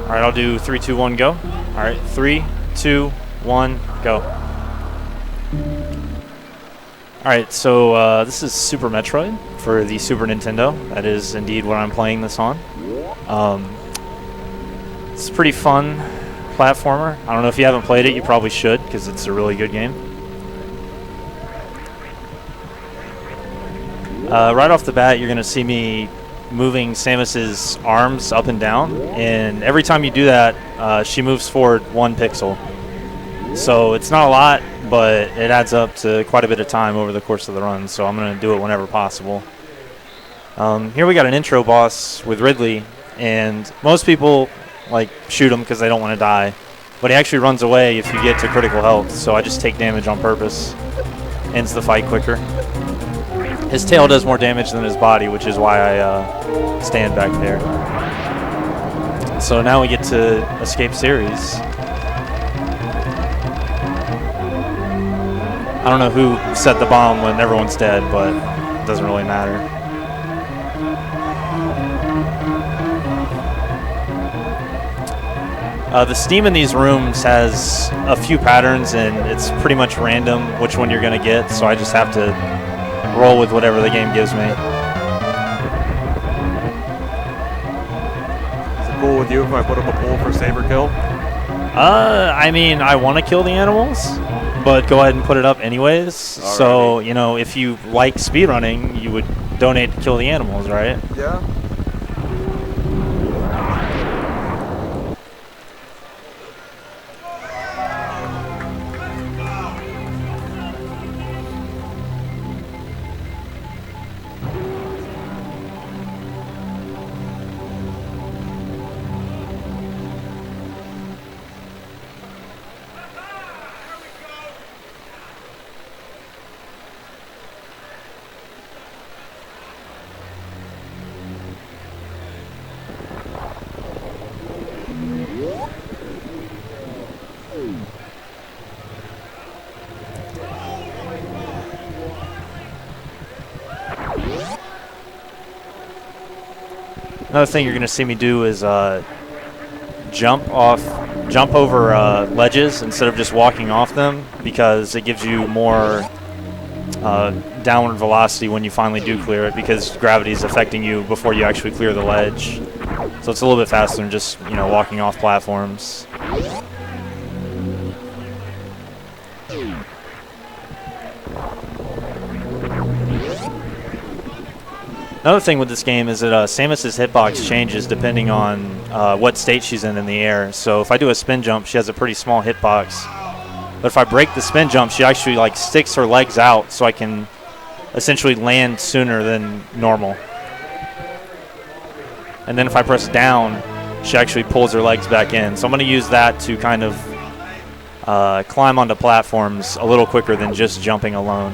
All right, I'll do 3, 2, 1, go. All right, 3, 2, 1, go. All right, so this is Super Metroid for the Super Nintendo. That is indeed what I'm playing this on. It's a pretty fun platformer. I don't know if you haven't played it, you probably should, because it's a really good game. Right off the bat, you're going to see me moving Samus's arms up and down, and every time you do that, she moves forward 1 pixel. So it's not a lot, but it adds up to quite a bit of time over the course of the run, so I'm going to do it whenever possible. Here we got an intro boss with Ridley, and most people like shoot him because they don't want to die, but he actually runs away if you get to critical health, so I just take damage on purpose. Ends the fight quicker. His tail does more damage than his body, which is why I stand back there. So now we get to escape series. I don't know who set the bomb when everyone's dead, but it doesn't really matter. The steam in these rooms has a few patterns, and it's pretty much random which one you're going to get, so I just have to roll with whatever the game gives me. Is it cool with you if I put up a poll for Saber Kill? I mean, I want to kill the animals, but go ahead and put it up anyways. Alrighty. So, you know, if you like speedrunning, you would donate to kill the animals, right? Yeah. Another thing you're going to see me do is jump over ledges instead of just walking off them, because it gives you more downward velocity when you finally do clear it, because gravity is affecting you before you actually clear the ledge. So it's a little bit faster than just, you know, walking off platforms. Another thing with this game is that Samus's hitbox changes depending on what state she's in the air. So if I do a spin jump, she has a pretty small hitbox. But if I break the spin jump, she actually like sticks her legs out, so I can essentially land sooner than normal. And then if I press down, she actually pulls her legs back in. So I'm going to use that to kind of climb onto platforms a little quicker than just jumping alone.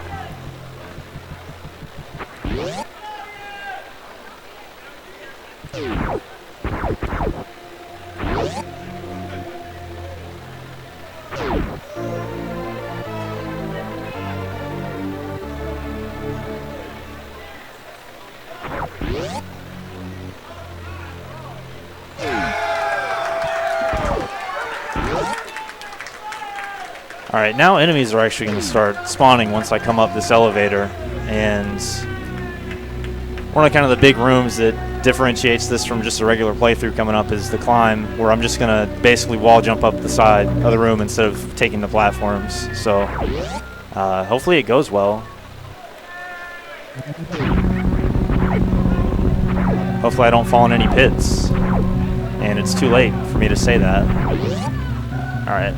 Alright, now enemies are actually going to start spawning once I come up this elevator, and one of the big rooms that differentiates this from just a regular playthrough coming up is the climb, where I'm just going to basically wall jump up the side of the room instead of taking the platforms. So hopefully it goes well. Hopefully I don't fall in any pits, and it's too late for me to say that. Alright.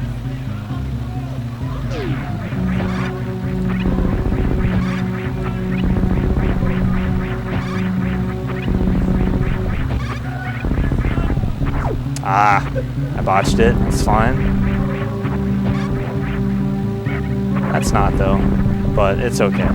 Ah, I botched it. It's fine. That's not, though, but it's okay.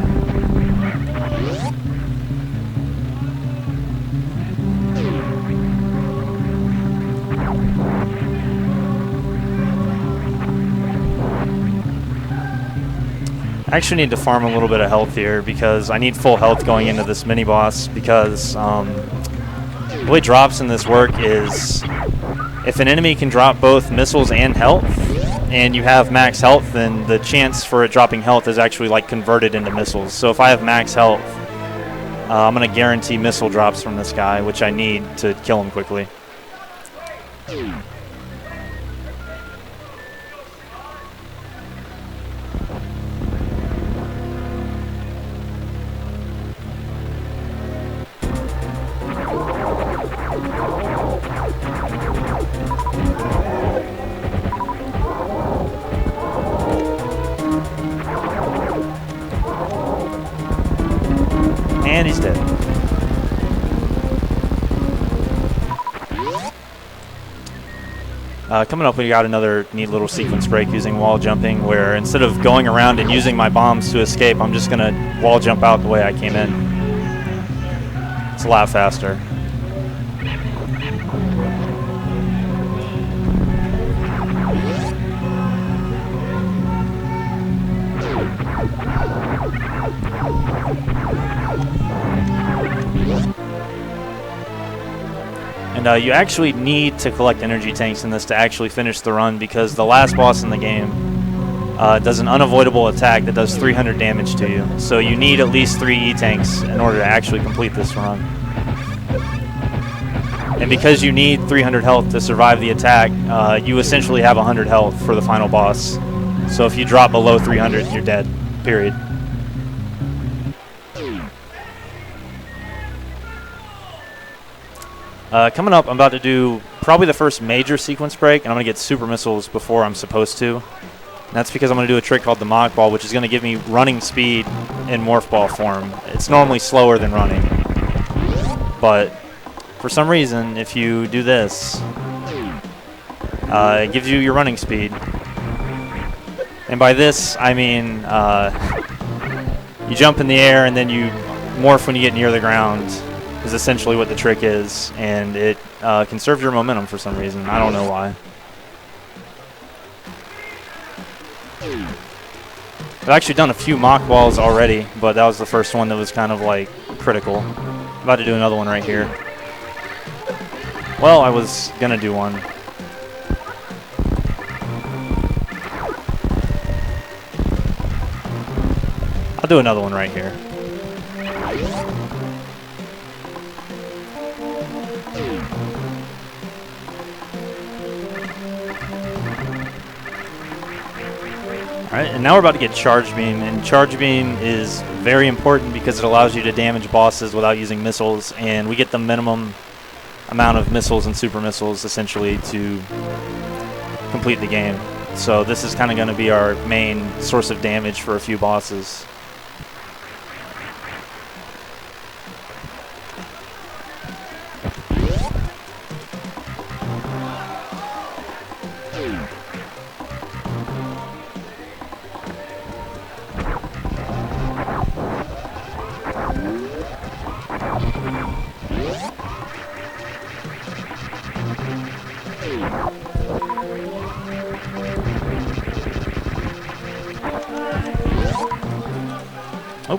I actually need to farm a little bit of health here because I need full health going into this mini-boss, because the way drops in this work is if an enemy can drop both missiles and health, and you have max health, then the chance for it dropping health is actually like converted into missiles. So if I have max health, I'm going to guarantee missile drops from this guy, which I need to kill him quickly. And he's dead. Coming up, we got another neat little sequence break using wall jumping, where instead of going around and using my bombs to escape, I'm just going to wall jump out the way I came in. It's a lot faster. And you actually need to collect energy tanks in this to actually finish the run, because the last boss in the game does an unavoidable attack that does 300 damage to you. So you need at least 3 E-tanks in order to actually complete this run. And because you need 300 health to survive the attack, you essentially have 100 health for the final boss. So if you drop below 300, you're dead, period. Coming up, I'm about to do probably the first major sequence break, and I'm going to get super missiles before I'm supposed to. And that's because I'm going to do a trick called the Mach Ball, which is going to give me running speed in Morph Ball form. It's normally slower than running, but for some reason, if you do this, it gives you your running speed. And by this, I mean you jump in the air and then you morph when you get near the ground, is essentially what the trick is, and it conserves your momentum for some reason. I don't know why. I've actually done a few Mach Balls already, but that was the first one that was kind of like critical. I'm about to do another one right here. Well, I was gonna do one. I'll do another one right here. Alright, and now we're about to get Charge Beam, and Charge Beam is very important because it allows you to damage bosses without using missiles, and we get the minimum amount of missiles and super missiles essentially to complete the game. So this is kind of going to be our main source of damage for a few bosses. Oh.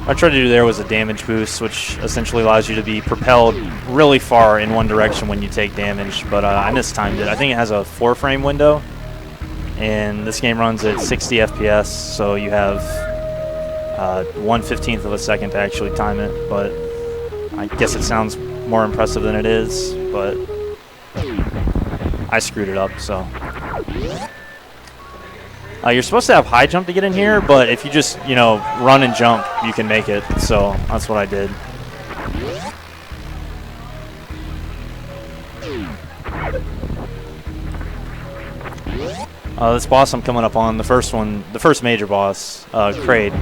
What I tried to do there was a damage boost, which essentially allows you to be propelled really far in one direction when you take damage, but I mistimed it. I think it has a 4-frame window, and this game runs at 60 FPS, so you have 1/15 of a second to actually time it, but I guess it sounds more impressive than it is, but I screwed it up, so. You're supposed to have high jump to get in here, but if you just, you know, run and jump, you can make it, so that's what I did. This boss I'm coming up on, the first major boss, Kraid.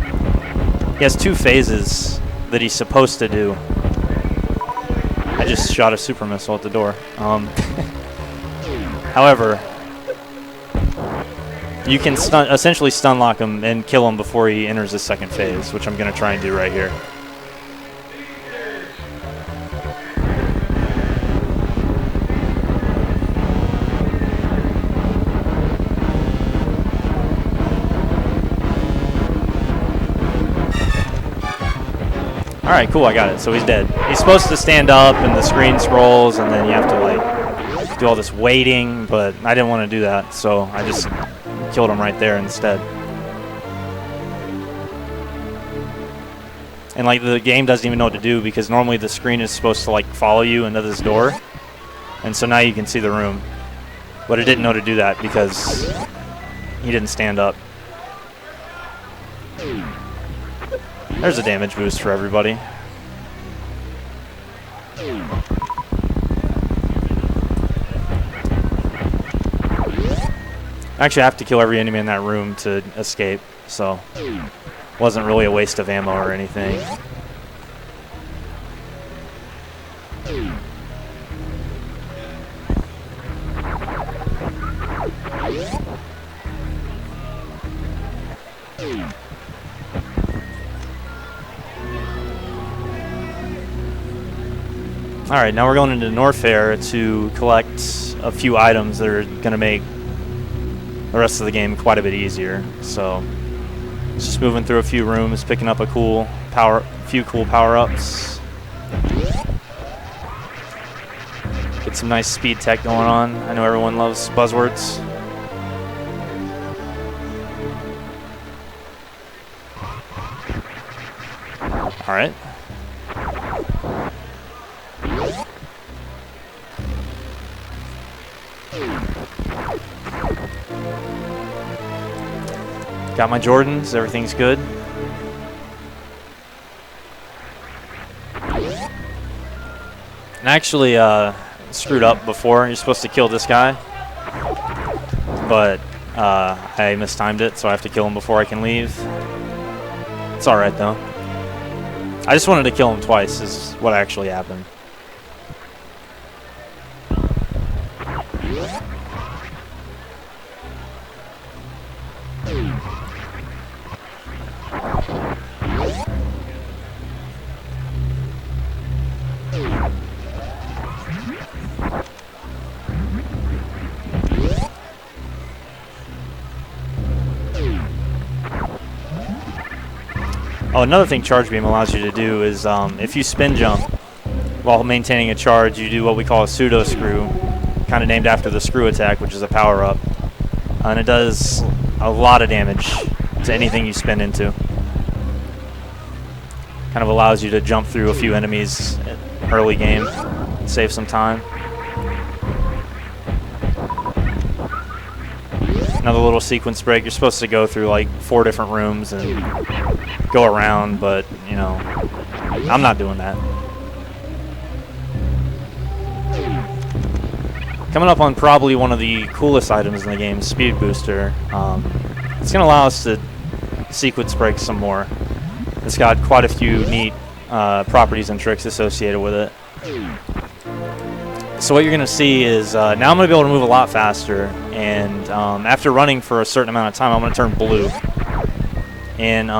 He has 2 phases that he's supposed to do. I just shot a super missile at the door. However, you can essentially stun lock him and kill him before he enters his second phase, which I'm going to try and do right here. Alright, cool, I got it. So he's dead. He's supposed to stand up and the screen scrolls and then you have to like do all this waiting, but I didn't want to do that, so I just killed him right there instead. And like the game doesn't even know what to do because normally the screen is supposed to like follow you into this door. And so now you can see the room. But it didn't know to do that because he didn't stand up. There's a damage boost for everybody. Actually, I have to kill every enemy in that room to escape, so wasn't really a waste of ammo or anything. Alright, now we're going into Norfair to collect a few items that are going to make the rest of the game quite a bit easier. So, just moving through a few rooms, picking up a few cool power-ups. Get some nice speed tech going on. I know everyone loves buzzwords. Alright. Got my Jordans, everything's good. And actually screwed up before. You're supposed to kill this guy. But I mistimed it, so I have to kill him before I can leave. It's alright though. I just wanted to kill him twice is what actually happened. Oh, another thing Charge Beam allows you to do is if you spin jump while maintaining a charge, you do what we call a pseudo screw, kind of named after the screw attack, which is a power-up. And it does a lot of damage to anything you spin into. Kind of allows you to jump through a few enemies early game, save some time. Another little sequence break. You're supposed to go through like 4 different rooms and go around, but you know, I'm not doing that. Coming up on probably one of the coolest items in the game, Speed Booster. It's going to allow us to sequence break some more. It's got quite a few neat properties and tricks associated with it. So what you're going to see is now I'm going to be able to move a lot faster, and after running for a certain amount of time, I'm going to turn blue. And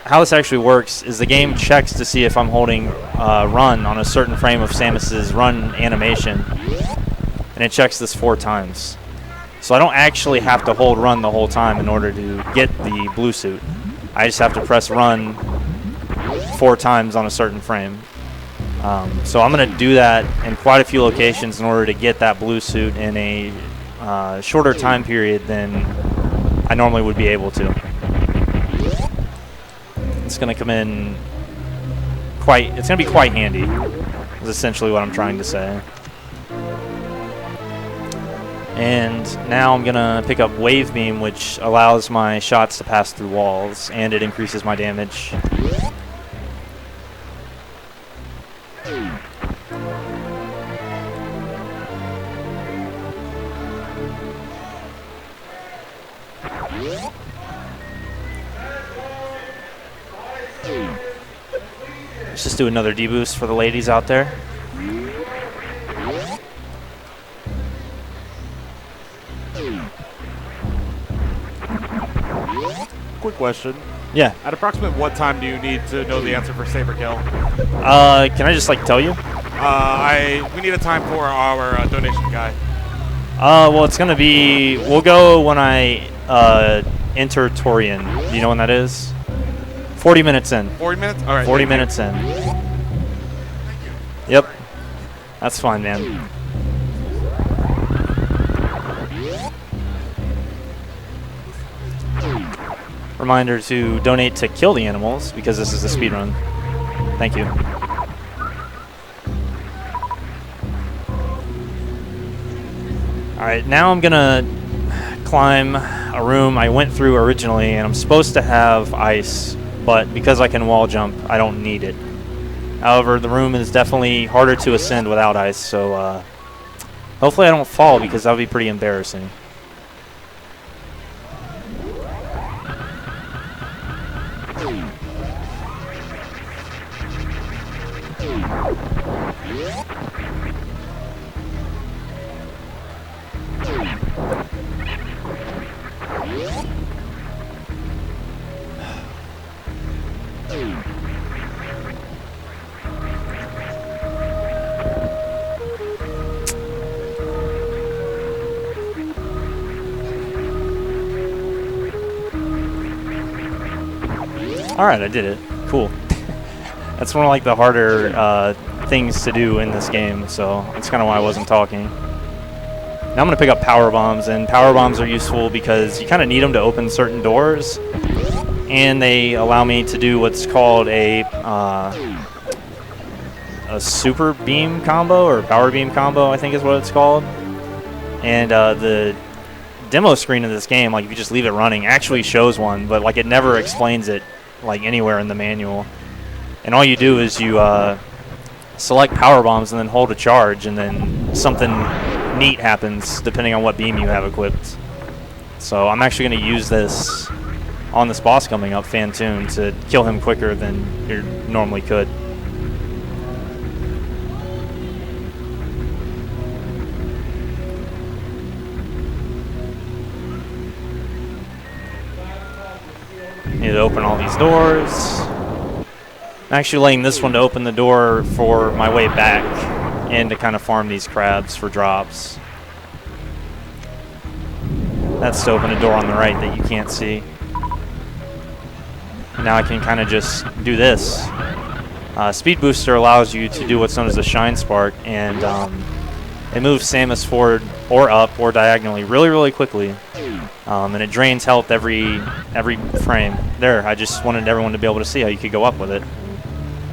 how this actually works is the game checks to see if I'm holding run on a certain frame of Samus's run animation, and it checks this 4 times. So I don't actually have to hold run the whole time in order to get the blue suit. I just have to press run 4 times on a certain frame. So I'm going to do that in quite a few locations in order to get that blue suit in a shorter time period than I normally would be able to. It's going to come in it's going to be quite handy, is essentially what I'm trying to say. And now I'm going to pick up Wave Beam, which allows my shots to pass through walls, and it increases my damage. Let's just do another deboost for the ladies out there. Quick question. Yeah. At approximately what time do you need to know the answer for Saber Kill? Can I just like tell you? We need a time for our donation guy. Well, it's gonna be. We'll go when I enter Torian. Do you know when that is? 40 minutes in. 40 minutes? All right. 40 minutes in. Yep. That's fine, man. Reminder to donate to kill the animals because this is a speed run. Thank you. Alright, now I'm gonna climb a room I went through originally, and I'm supposed to have ice, but because I can wall jump, I don't need it. However, the room is definitely harder to ascend without ice, so hopefully I don't fall because that would be pretty embarrassing. Alright, I did it. Cool. That's one of like the harder things to do in this game, so that's kind of why I wasn't talking. Now I'm going to pick up power bombs, and power bombs are useful because you kind of need them to open certain doors, and they allow me to do what's called a super beam combo, or power beam combo, I think is what it's called. And the demo screen of this game, like if you just leave it running, actually shows one, but like it never explains it like anywhere in the manual. And all you do is you select power bombs and then hold a charge, and then something neat happens depending on what beam you have equipped. So I'm actually going to use this on this boss coming up, Fantoon, to kill him quicker than you normally could. Need to open all these doors. I'm actually laying this one to open the door for my way back and to kind of farm these crabs for drops. That's to open a door on the right that you can't see. Now I can kind of just do this. Speed Booster allows you to do what's known as a Shine Spark, and it moves Samus forward or up or diagonally really, really quickly. And it drains health every frame. There, I just wanted everyone to be able to see how you could go up with it.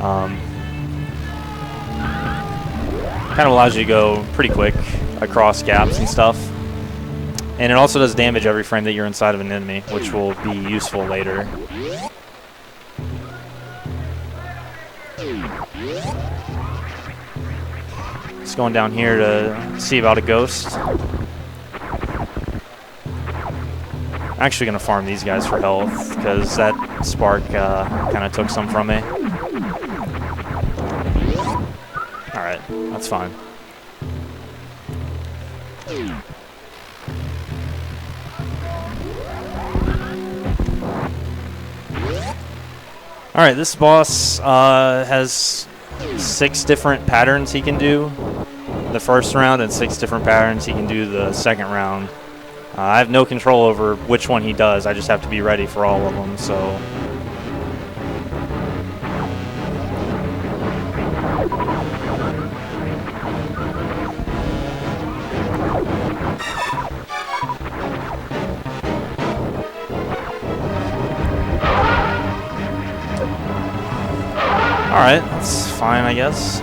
Kind of allows you to go pretty quick across gaps and stuff. And it also does damage every frame that you're inside of an enemy, which will be useful later. Just going down here to see about a ghost. I'm actually going to farm these guys for health, because that spark kind of took some from me. Alright, that's fine. Alright, this boss has 6 different patterns he can do the first round, and 6 different patterns he can do the second round. I have no control over which one he does. I just have to be ready for all of them, so... Alright, that's fine, I guess.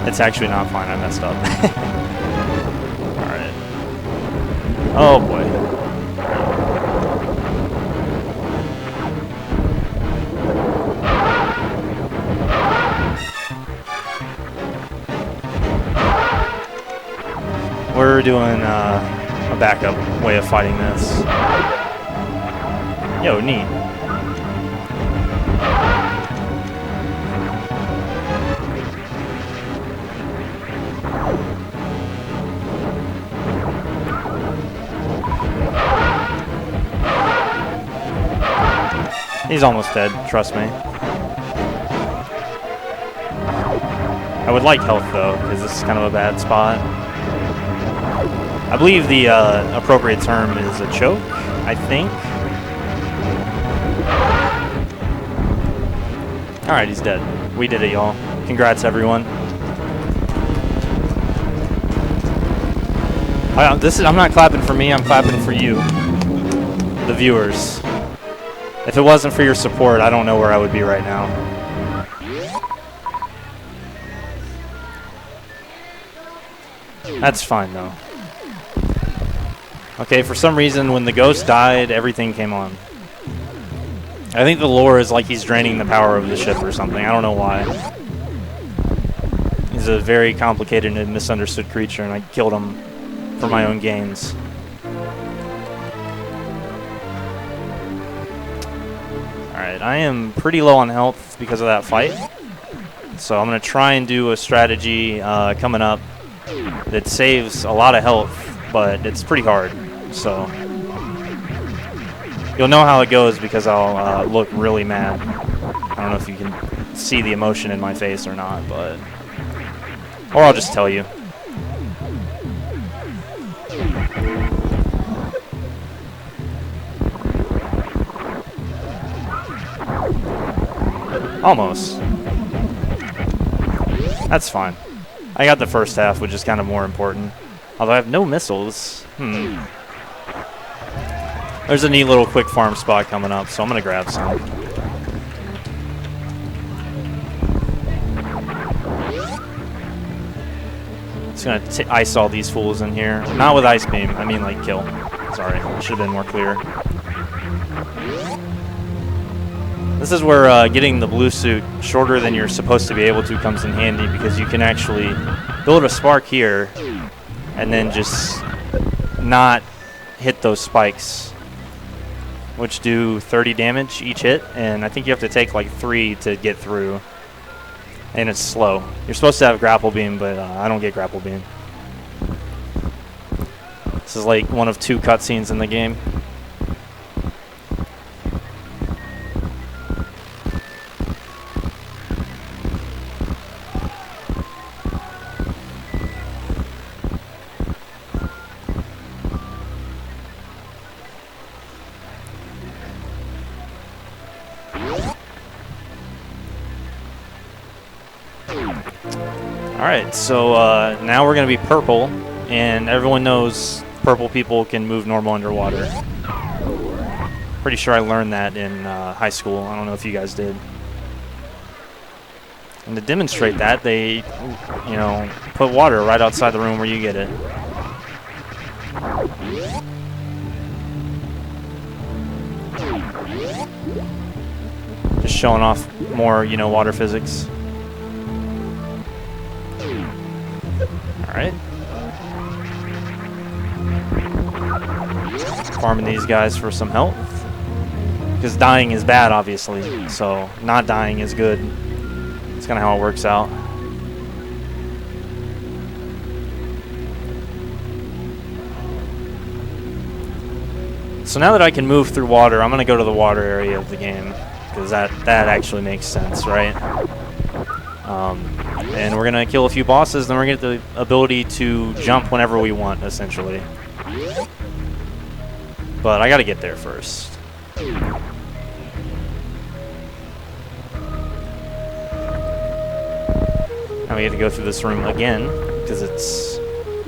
It's actually not fine, I messed up. Alright. Oh boy. We're doing a backup way of fighting this. Yo, neat. He's almost dead, trust me. I would like health though, because this is kind of a bad spot. I believe the appropriate term is a choke, I think. Alright, he's dead. We did it, y'all. Congrats, everyone. I'm not clapping for me, I'm clapping for you, the viewers. If it wasn't for your support, I don't know where I would be right now. That's fine, though. Okay, for some reason, when the ghost died, everything came on. I think the lore is like he's draining the power of the ship or something. I don't know why. He's a very complicated and misunderstood creature, and I killed him for my own gains. Alright, I am pretty low on health because of that fight. So I'm going to try and do a strategy coming up that saves a lot of health, but it's pretty hard. So you'll know how it goes because I'll look really mad. I don't know if you can see the emotion in my face or not, but... Or I'll just tell you. Almost. That's fine. I got the first half, which is kind of more important. Although I have no missiles. There's a neat little quick farm spot coming up, so I'm going to grab some. Just going to ice all these fools in here. Not with Ice Beam, I mean like kill. Sorry, should have been more clear. This is where getting the blue suit shorter than you're supposed to be able to comes in handy, because you can actually build a spark here and then just not hit those spikes, which do 30 damage each hit, and I think you have to take like 3 to get through, and it's slow. You're supposed to have grapple beam, but I don't get grapple beam. This is like one of 2 cutscenes in the game. Alright, so now we're going to be purple, and everyone knows purple people can move normal underwater. Pretty sure I learned that in high school. I don't know if you guys did. And to demonstrate that, they, you know, put water right outside the room where you get it. Just showing off more, you know, water physics. Alright. Farming these guys for some health. Because dying is bad, obviously. So, not dying is good. That's kind of how it works out. So now that I can move through water, I'm going to go to the water area of the game. Because that actually makes sense, right? And we're going to kill a few bosses, then we're going to get the ability to jump whenever we want, essentially. But I got to get there first. Now we get to go through this room again, because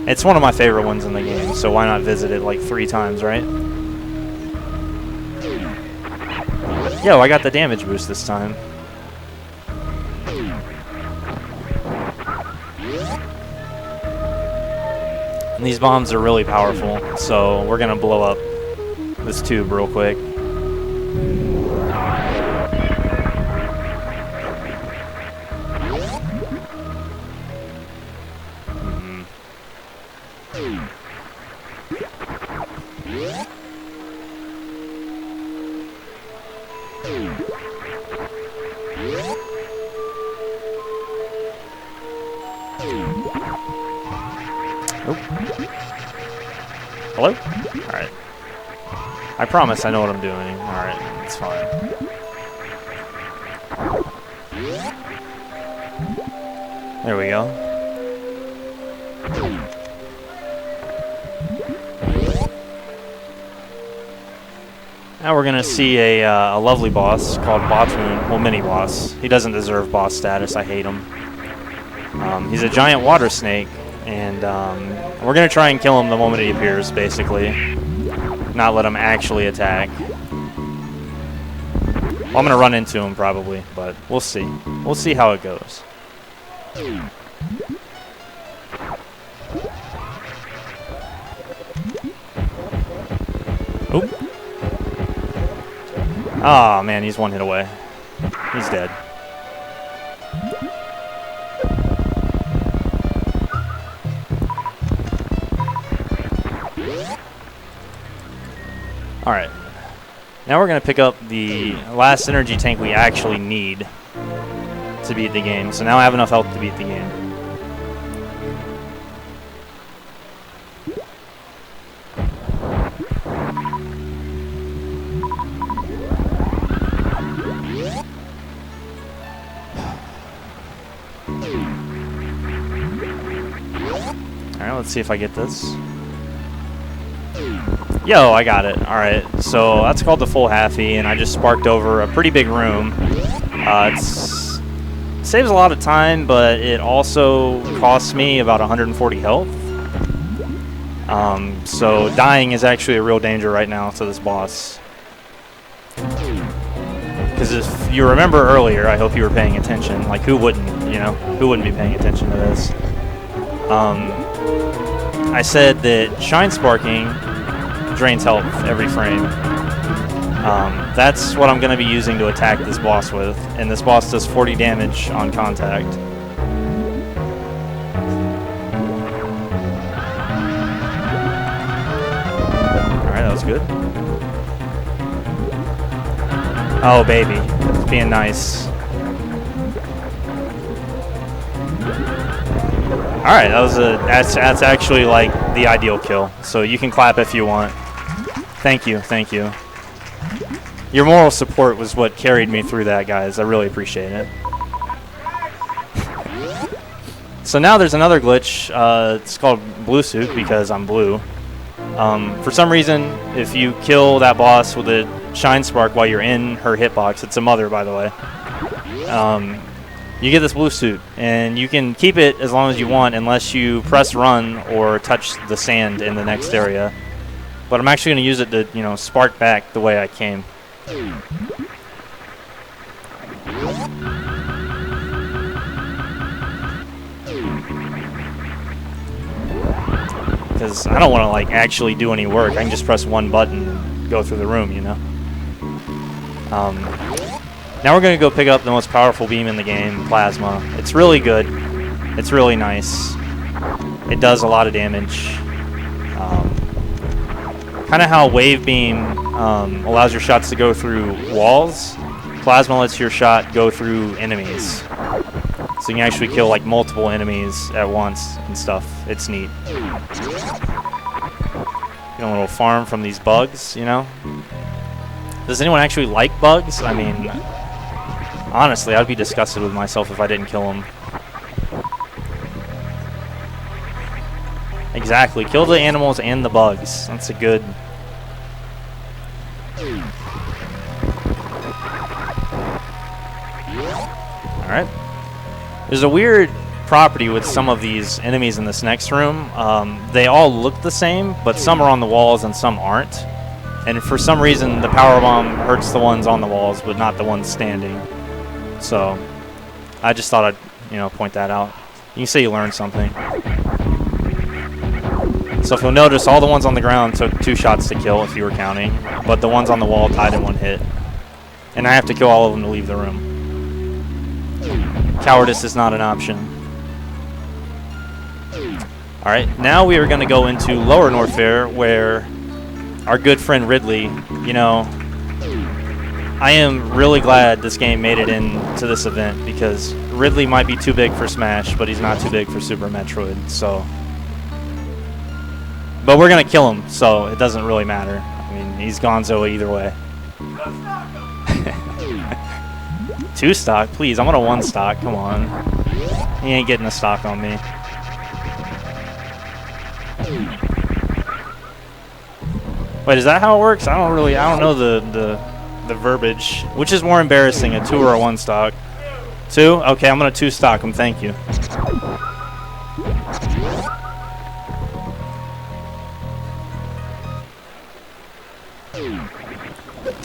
it's one of my favorite ones in the game, so why not visit it like 3 times, right? Yo, I got the damage boost this time. And these bombs are really powerful, so we're going to blow up this tube real quick. Hello? Alright. I promise I know what I'm doing. Alright, it's fine. There we go. Now we're gonna see a lovely boss called Batoon, well, mini boss. He doesn't deserve boss status. I hate him. He's a giant water snake, and we're gonna try and kill him the moment he appears, basically. Not let him actually attack. Well, I'm gonna run into him probably, but we'll see. We'll see how it goes. Oop. Oh man, he's one hit away. He's dead. Alright. Now we're going to pick up the last energy tank we actually need to beat the game. So now I have enough health to beat the game. Alright, let's see if I get this. Yo, I got it. Alright, so that's called the full halfie, and I just sparked over a pretty big room. It saves a lot of time, but it also costs me about 140 health. So dying is actually a real danger right now to this boss. Because if you remember earlier, I hope you were paying attention. Like, who wouldn't, you know? Who wouldn't be paying attention to this? I said that shine sparking drains health every frame. That's what I'm going to be using to attack this boss with, and this boss does 40 damage on contact. Alright, that was good. Oh baby, it's being nice. Alright, that's actually like the ideal kill. So you can clap if you want. Thank you, thank you. Your moral support was what carried me through that, guys. I really appreciate it. So now there's another glitch. It's called blue suit because I'm blue. For some reason, if you kill that boss with a shine spark while you're in her hitbox, it's a mother, by the way, you get this blue suit, and you can keep it as long as you want unless you press run or touch the sand in the next area. But I'm actually going to use it to, you know, spark back the way I came. Because I don't want to, like, actually do any work. I can just press one button and go through the room, you know? Now we're going to go pick up the most powerful beam in the game, Plasma. It's really good. It's really nice. It does a lot of damage. Kind of how Wave Beam allows your shots to go through walls, Plasma lets your shot go through enemies. So you can actually kill like multiple enemies at once and stuff. It's neat. Get a little farm from these bugs, you know? Does anyone actually like bugs? I mean, honestly, I'd be disgusted with myself if I didn't kill them. Exactly. Kill the animals and the bugs. That's a good... Alright. There's a weird property with some of these enemies in this next room. They all look the same, but some are on the walls and some aren't. And for some reason, the power bomb hurts the ones on the walls, but not the ones standing. So, I just thought I'd, you know, point that out. You can say you learned something. So if you'll notice, all the ones on the ground took 2 shots to kill if you were counting, but the ones on the wall died in 1 hit. And I have to kill all of them to leave the room. Cowardice is not an option. Alright, now we are going to go into Lower North Fair, where our good friend Ridley, you know, I am really glad this game made it into this event, because Ridley might be too big for Smash, but he's not too big for Super Metroid, so... But we're going to kill him, so it doesn't really matter. I mean, he's gonzo either way. 2 stock? Please, I'm on a 1 stock. Come on. He ain't getting a stock on me. Wait, is that how it works? I don't know the verbiage. Which is more embarrassing, a 2 or a 1 stock? 2? Okay, I'm gonna 2 stock him. Thank you.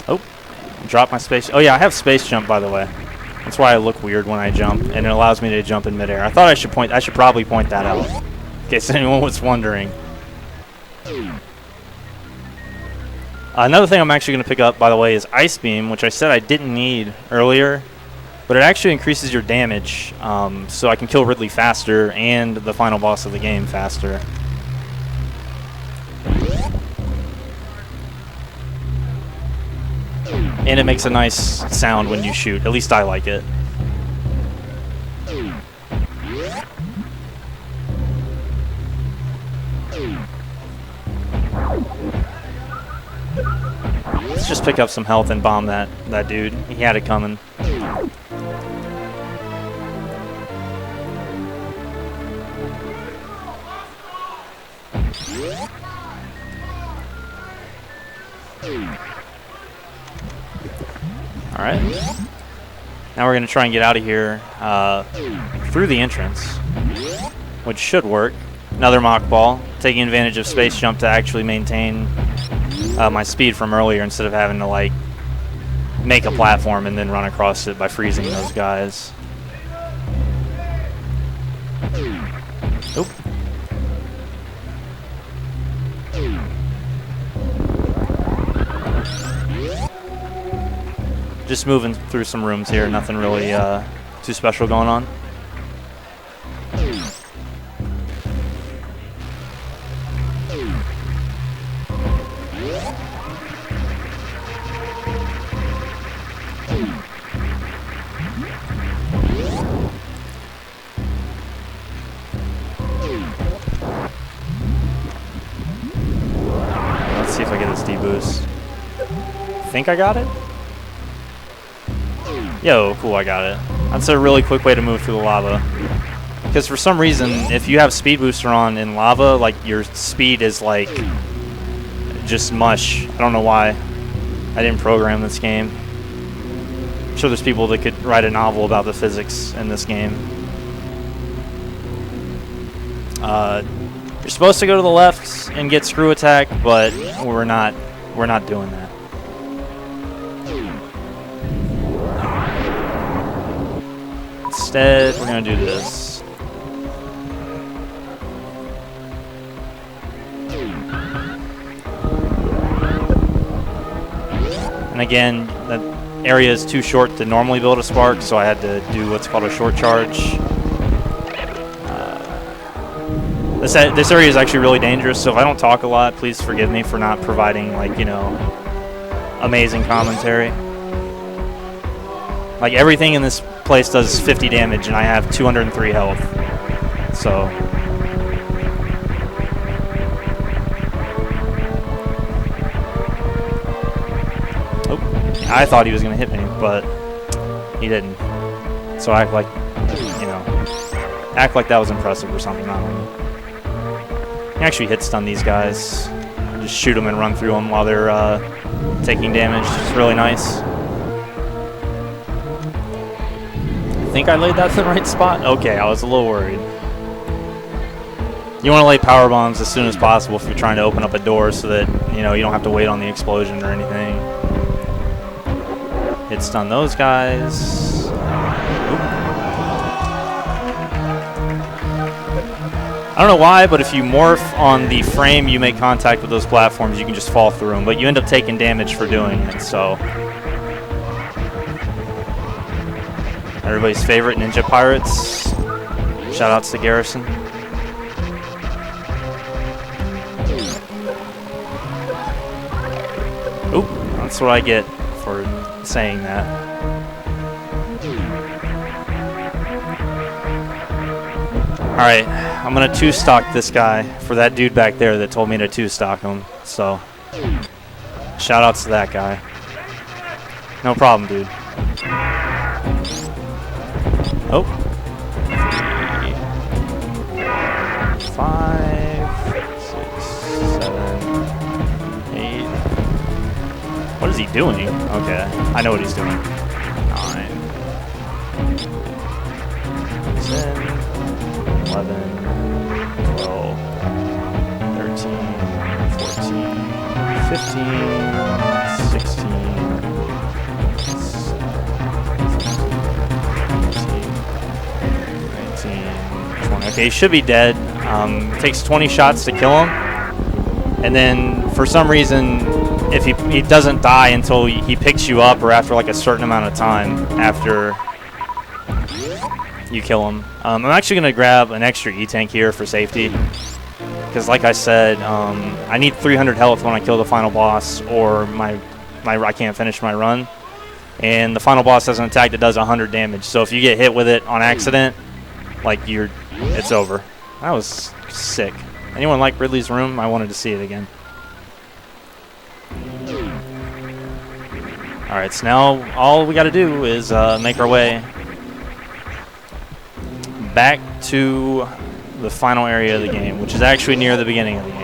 Oh, drop my space. Oh yeah, I have space jump, by the way. That's why I look weird when I jump, and it allows me to jump in midair. I thought I should probably point that out, in case anyone was wondering. Another thing I'm actually going to pick up, by the way, is Ice Beam, which I said I didn't need earlier, but it actually increases your damage, so I can kill Ridley faster and the final boss of the game faster. And it makes a nice sound when you shoot. At least I like it. Let's just pick up some health and bomb that dude. He had it coming. Alright. Now we're going to try and get out of here through the entrance, which should work. Another mock ball, taking advantage of space jump to actually maintain my speed from earlier instead of having to like make a platform and then run across it by freezing those guys. Oop. Just moving through some rooms here, nothing really too special going on. Let's see if I get this D-boost. Think I got it? Yo, cool, I got it. That's a really quick way to move through the lava. Because for some reason, if you have speed booster on in lava, like your speed is like just mush. I don't know why. I didn't program this game. I'm sure there's people that could write a novel about the physics in this game. You're supposed to go to the left and get screw attack, but we're not doing that. Instead, we're going to do this. And again, the area is too short to normally build a spark, so I had to do what's called a short charge. This area is actually really dangerous, so if I don't talk a lot, please forgive me for not providing, like, you know, amazing commentary. Like, everything in this place does 50 damage, and I have 203 health. So I thought he was going to hit me, but he didn't. So act like, you know, act like that was impressive or something. I don't know. You actually hit stun these guys. Just shoot them and run through them while they're taking damage. It's really nice. I think I laid that in the right spot. Okay, I was a little worried. You want to lay power bombs as soon as possible if you're trying to open up a door so that, you know, you don't have to wait on the explosion or anything. Hit stun those guys. Oop. I don't know why, but if you morph on the frame you make contact with those platforms, you can just fall through them, but you end up taking damage for doing it, so. Everybody's favorite ninja pirates. Shout outs to Garrison. Oop, that's what I get for saying that. Alright, I'm gonna 2-stock this guy for that dude back there that told me to 2-stock him, so shout outs to that guy. No problem, dude. Oh. 3, 5, 6, 7, 8, he doing? Okay, I know what he's doing. 9, 10, 11, 12, 13, 14, 15, 16, 19, 20. Okay, he should be dead. It takes 20 shots to kill him. And then, for some reason, if he doesn't die until he picks you up or after like a certain amount of time after you kill him. I'm actually going to grab an extra E-tank here for safety. Because like I said, I need 300 health when I kill the final boss or I can't finish my run. And the final boss has an attack that does 100 damage. So if you get hit with it on accident, like it's over. That was sick. Anyone like Ridley's Room? I wanted to see it again. Alright, so now all we got to do is make our way back to the final area of the game, which is actually near the beginning of the game.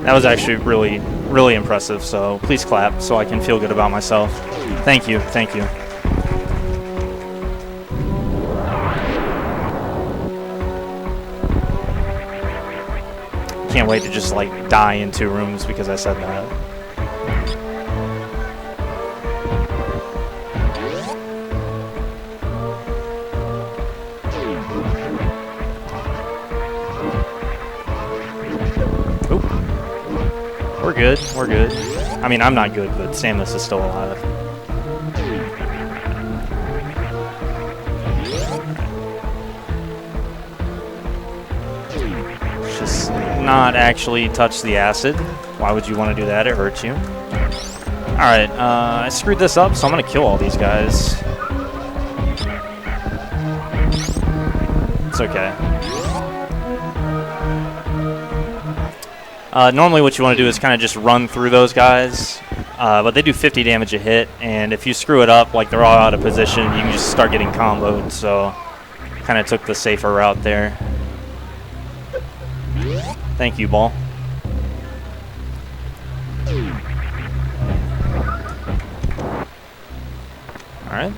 That was actually really, really impressive, so please clap so I can feel good about myself. Thank you, thank you. Can't wait to just like die in 2 rooms because I said that. We're good, we're good. I mean, I'm not good, but Samus is still alive. Just not actually touch the acid. Why would you want to do that? It hurts you. Alright, I screwed this up, so I'm going to kill all these guys. It's okay. Normally what you want to do is kind of just run through those guys, but they do 50 damage a hit, and if you screw it up, like they're all out of position, you can just start getting comboed, so kind of took the safer route there. Thank you, ball. Alright.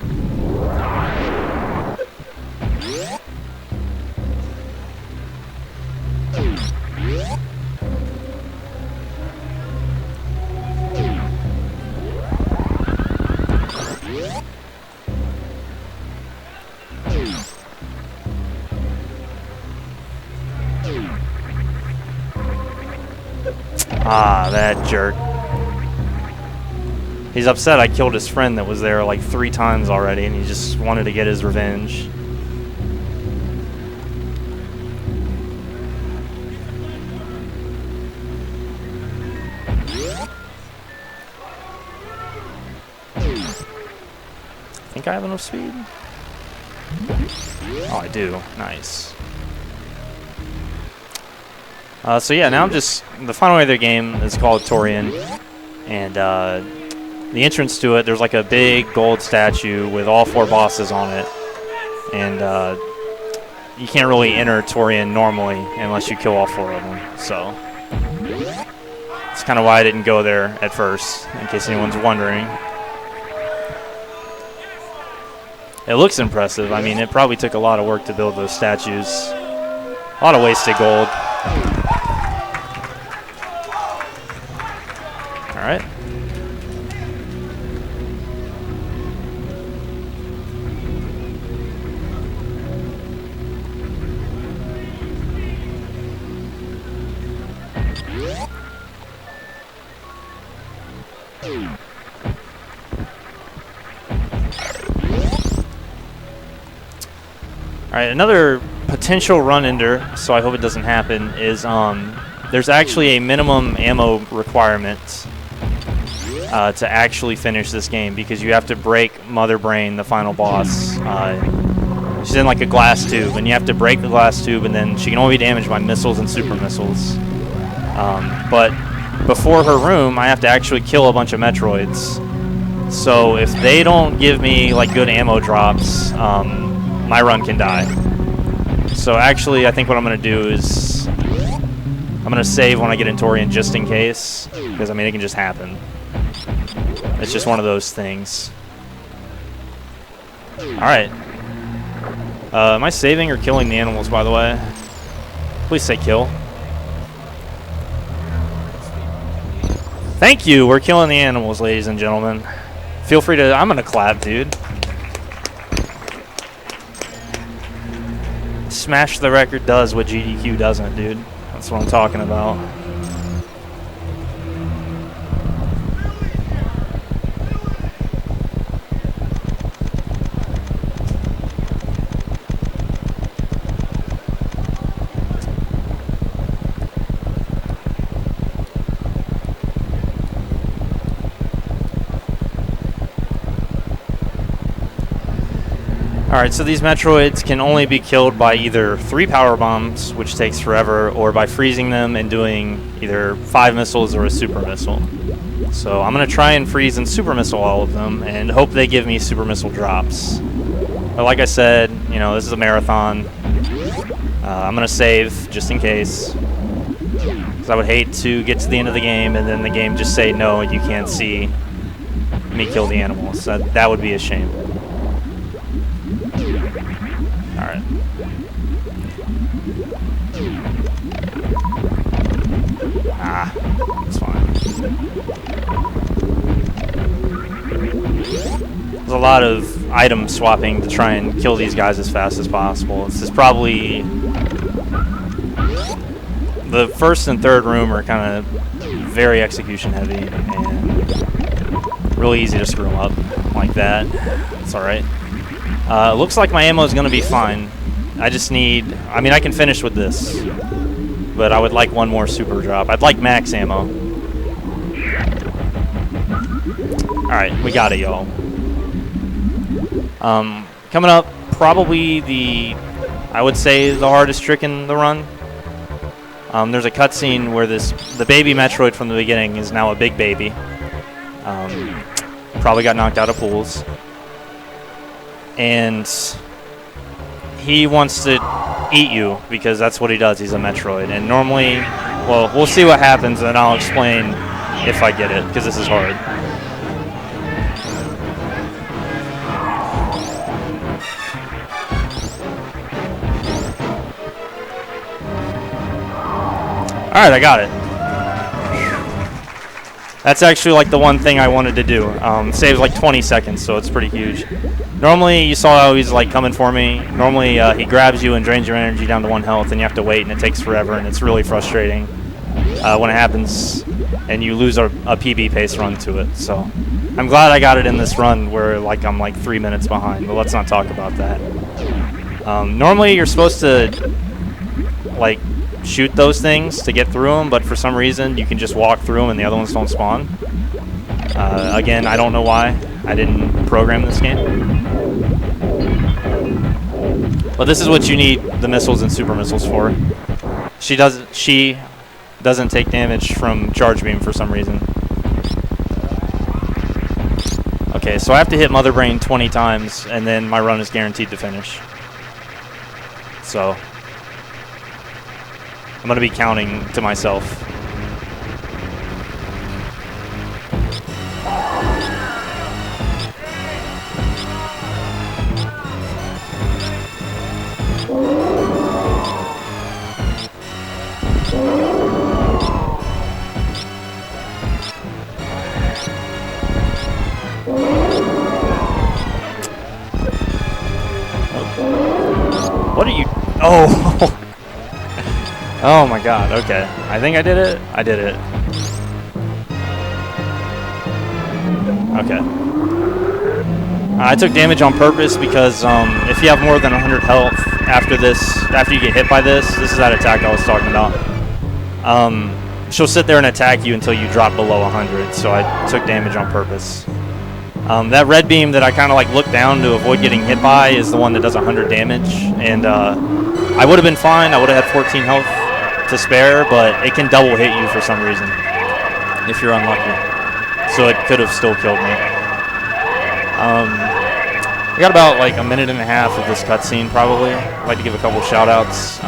Ah, that jerk. He's upset I killed his friend that was there like 3 times already, and he just wanted to get his revenge. Think I have enough speed? Oh, I do. Nice. So yeah, now I'm just, the final area of the game is called Torian, and the entrance to it, there's like a big gold statue with all 4 bosses on it, and you can't really enter Torian normally unless you kill all 4 of them, so that's kind of why I didn't go there at first, in case anyone's wondering. It looks impressive. I mean, it probably took a lot of work to build those statues. A lot of wasted gold. Alright. Alright, another potential run-ender, so I hope it doesn't happen, is there's actually a minimum ammo requirement to actually finish this game, because you have to break Mother Brain, the final boss. She's in like a glass tube, and you have to break the glass tube, and then she can only be damaged by missiles and super missiles. But before her room, I have to actually kill a bunch of Metroids. So if they don't give me like good ammo drops, my run can die. So actually, I think what I'm going to do is I'm going to save when I get in Torian just in case, because I mean it can just happen. It's just one of those things. Alright. Am I saving or killing the animals, by the way? Please say kill. Thank you! We're killing the animals, ladies and gentlemen. Feel free to... I'm gonna clap, dude. Smash the Record does what GDQ doesn't, dude. That's what I'm talking about. Alright, so these Metroids can only be killed by either 3 power bombs, which takes forever, or by freezing them and doing either 5 missiles or a super missile. So I'm going to try and freeze and super missile all of them and hope they give me super missile drops. But like I said, you know, this is a marathon. I'm going to save just in case. Because I would hate to get to the end of the game and then the game just say, no, you can't see me kill the animals. That would be a shame. Alright. Ah, that's fine. There's a lot of item swapping to try and kill these guys as fast as possible. This is probably... The first and third room are kind of very execution heavy and really easy to screw them up like that. It's alright. Looks like my ammo is going to be fine. I just need... I mean, I can finish with this. But I would like one more super drop. I'd like max ammo. Alright, we got it, y'all. Coming up, probably the... I would say the hardest trick in the run. There's a cutscene where the baby Metroid from the beginning is now a big baby. Probably got knocked out of pools. And he wants to eat you because that's what he does. He's a Metroid. And normally, well, we'll see what happens and I'll explain if I get it because this is hard. Alright, I got it. That's actually like the one thing I wanted to do. Saves like 20 seconds, so it's pretty huge. Normally, you saw how he's like coming for me. Normally, he grabs you and drains your energy down to 1 health, and you have to wait, and it takes forever, and it's really frustrating when it happens, and you lose a PB pace run to it. So, I'm glad I got it in this run where like I'm like 3 minutes behind, but let's not talk about that. Normally, you're supposed to like shoot those things to get through them, but for some reason, you can just walk through them, and the other ones don't spawn. Again, I don't know why. I didn't program this game. But this is what you need the missiles and super missiles for. She doesn't take damage from charge beam for some reason. Okay, so I have to hit Mother Brain 20 times, and then my run is guaranteed to finish. So I'm going to be counting to myself. What are you... Oh! Oh my god, okay. I think I did it. I did it. Okay. I took damage on purpose because if you have more than 100 health after you get hit by this is that attack I was talking about. She'll sit there and attack you until you drop below 100, so I took damage on purpose. That red beam that I kind of like look down to avoid getting hit by is the one that does 100 damage, and I would have been fine. I would have had 14 health to spare, but it can double hit you for some reason if you're unlucky. So it could have still killed me. I got about like a minute and a half of this cutscene probably. I'd like to give a couple shout outs.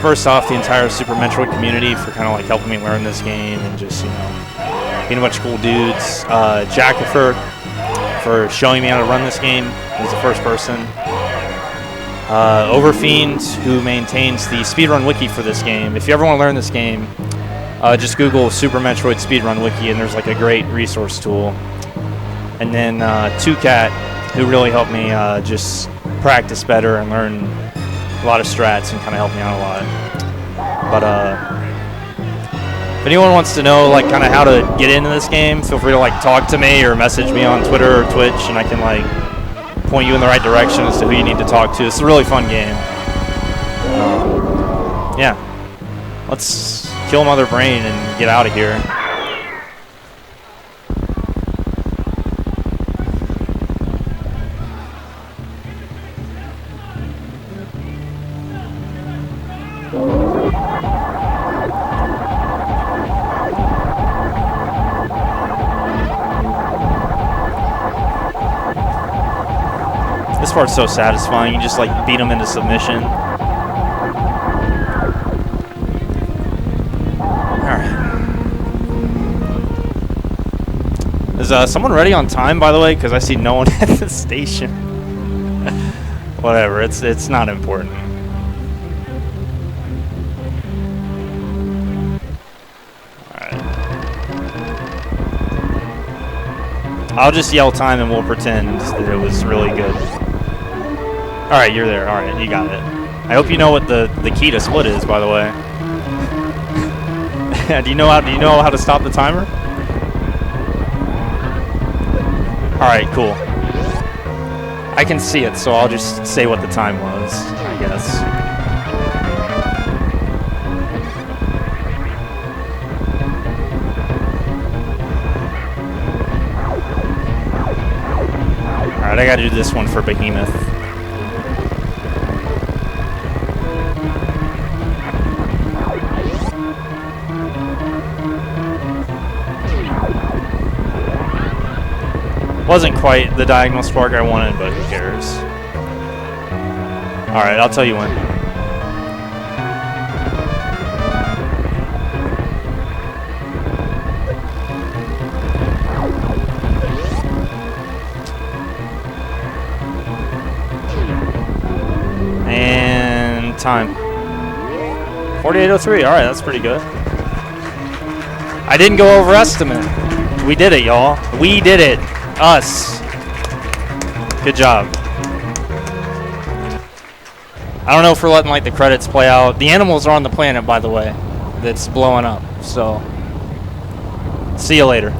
First off, the entire Super Metroid community for kind of like helping me learn this game and just, you know, being a bunch of cool dudes. Jackifer for showing me how to run this game. He's the first person. Overfiend, who maintains the Speedrun wiki for this game. If you ever want to learn this game, just Google Super Metroid Speedrun wiki, and there's like a great resource tool. And then 2Cat, who really helped me just practice better and learn a lot of strats and kind of helped me out a lot. But if anyone wants to know like kind of how to get into this game, feel free to like talk to me or message me on Twitter or Twitch, and I can like point you in the right direction as to who you need to talk to. It's a really fun game. Yeah, let's kill Mother Brain and get out of here. This part's so satisfying. You just like beat them into submission. Alright. Is someone ready on time, by the way? Because I see no one at the station. Whatever, it's not important. Alright. I'll just yell time and we'll pretend that it was really good. Alright, you're there. Alright, you got it. I hope you know what the key to split is, by the way. Do you know how to stop the timer? Alright, cool. I can see it, so I'll just say what the time was, I guess. Alright, I gotta do this one for Behemoth. Wasn't quite the diagonal spark I wanted, but who cares? Alright, I'll tell you when. And time. 48:03, alright, that's pretty good. I didn't go over estimate. We did it, y'all. We did it. Us. Good job. I don't know if we're letting like the credits play out. The animals are on the planet, by the way, that's blowing up. So, see you later.